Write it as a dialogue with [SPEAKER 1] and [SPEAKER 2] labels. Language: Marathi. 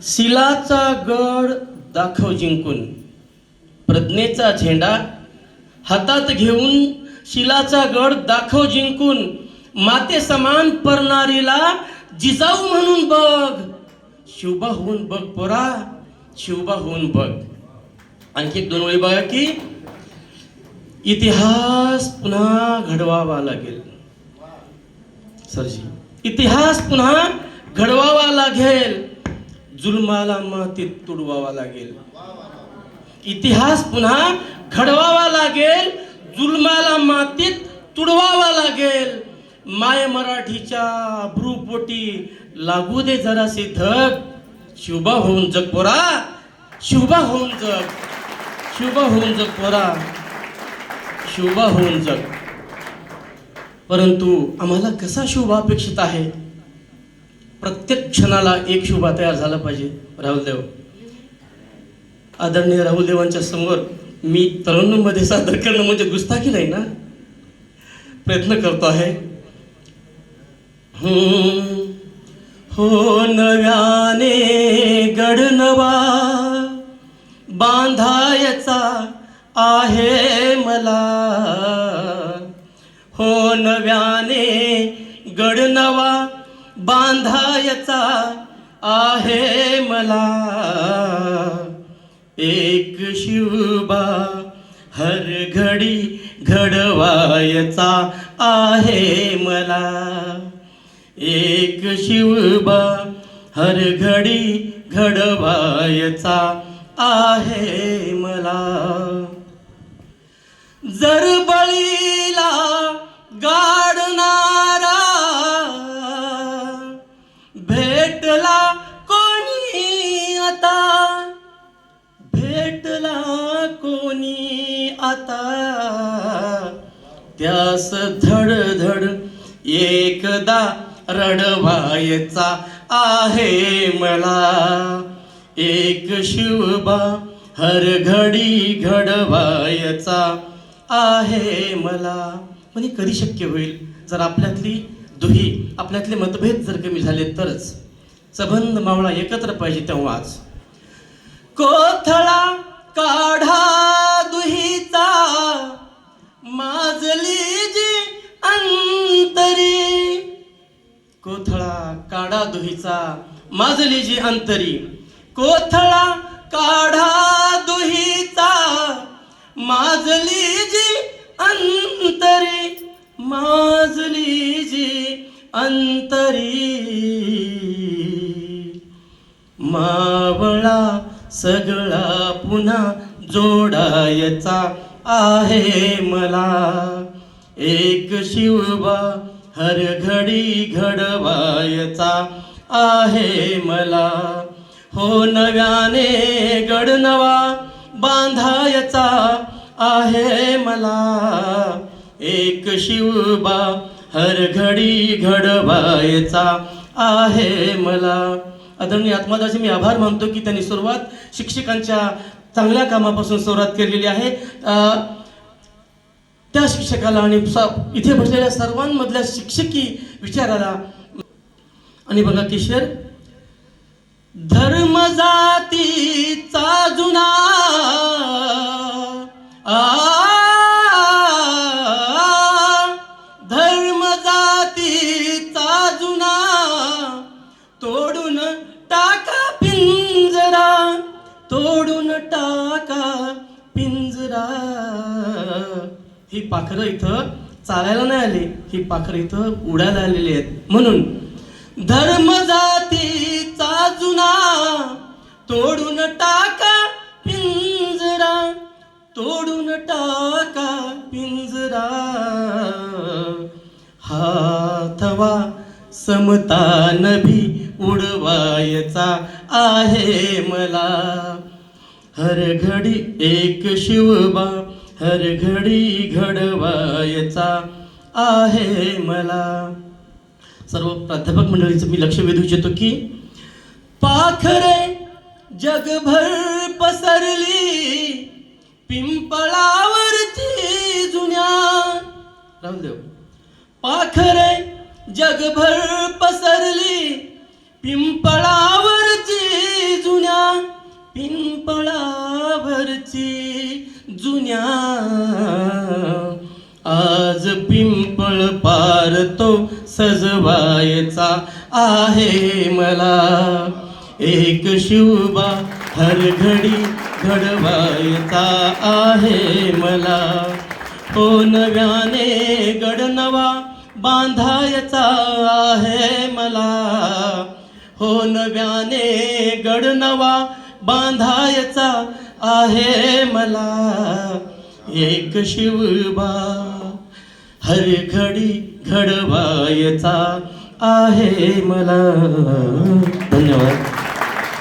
[SPEAKER 1] शिलाचा गड दाखव जिंकून, प्रज्ञेचा झेंडा हातात घेऊन शिलाचा गड दाखव जिंकून, माते समान परनारीला जिजाऊ म्हणून बघ, शिवबा होऊन बघ पोरा, शिवबा होऊन बघ. आणखी एक दोन ओळी बघा की, इतिहास पुन्हा घडवावा लागेल सरजी, इतिहास पुन्हा घडवावा लागेल, जुलमाला मातीत तुडवावा लागेल. इतिहास पुन्हा घडवावा लागेल, जुलमाला मातीत तुडवावा लागेल. माय मराठीच्या अब्रूपोटी लागू दे जरासे धग, शिवबा होऊन जग पोरा, शिवबा होऊन जग, शिवबा होऊन जग पोरा, शिवबा होऊन जग. परंतु आम्हाला कसा शिवबा अपेक्षित आहे? प्रत्येक क्षणाला एक शिवबा तयार झाला पाहिजे. राहुलदेव, आदरणीय राहुलदेवांच्या समोर मी तरुणांमध्ये सादर करणं म्हणजे गुस्ताखी नाही ना, प्रयत्न करतो आहे. हो नव्याने गड नवा बांधायचा आहे मला, हो नव्याने गड नवा बांधायचा आहे मला. एक शिवबा हर घडी घडवायचा आहे मला, एक शिवबा हर घडी घडवायचा आहे मला. जर बळीला गाडणारा भेटला कोणी आता, भेटला कोणी आता, त्यास धड धड एकदा रडवायचा आहे मला. एक शिवबा हर घडी घडवायचा आहे मला. म्हणजे कधी शक्य होईल? जर आपल्यातली दुही, आपल्यातले मतभेद जर कमी झाले तरच. सबंध मावळा एकत्र पाहिजे तेव्हाच. कोथळा काढा दुहीचा माजली जी अंतरी, कोथळा काढा दुहीचा माजली जी अंतरी, कोथळा काढा दुहीचा माजली जी अंतरी, माजली जी अंतरी. मावळा सगळा पुन्हा जोडायचा आहे मला. एक शिवबा हर घडी घडवायचा आहे मला. हो नव्याने गड नवा बांधायचा आहे मला. एक शिवबा हर घडी घडवायचा आहे मला. आदरणीय आत्मादाचे मी आभार मानतो की त्यांनी सुरुवात शिक्षकांच्या चांगल्या कामापासून सुरुवात केलेली आहे. त्या शिक्षकाला आणि इथे बसलेल्या सर्वांमधल्या शिक्षकी विचाराला. आणि बघा किशोर, धर्म जातीचा जुना धर्म जातीचा जुना तोडून टाका पिंजरा, तोडून टाका पिंजरा. ही पाखरं इथं चालायला नाही आली, ही पाखरं इथं उडायला आलेली आहेत. म्हणून धर्म जातीचा जुना तोडून टाका पिंजरा, तोडून टाका पिंजरा. हा थवा समता नभी उडवायचा आहे मला. हर घडी एक शिवबा हर घडी घडवायचा आहे मला. सर्व प्राध्यापक मंडळीचं मी लक्ष वेधू इच्छितो की, पाखरे जगभर पसरली पिंपळावरची जुन्या. राहुलदेव, पाखरे जगभर पसरली पिंपळावरची सजवायचा आहे मला. एक शिवबा हर घडी घडवायचा आहे मला. हो नव्याने गड नवा बांधायचा आहे मला. हो नव्याने गड नवा बांधायचा आहे मला. एक शिवबा हर घडी घडवायचा आहे मला. धन्यवाद.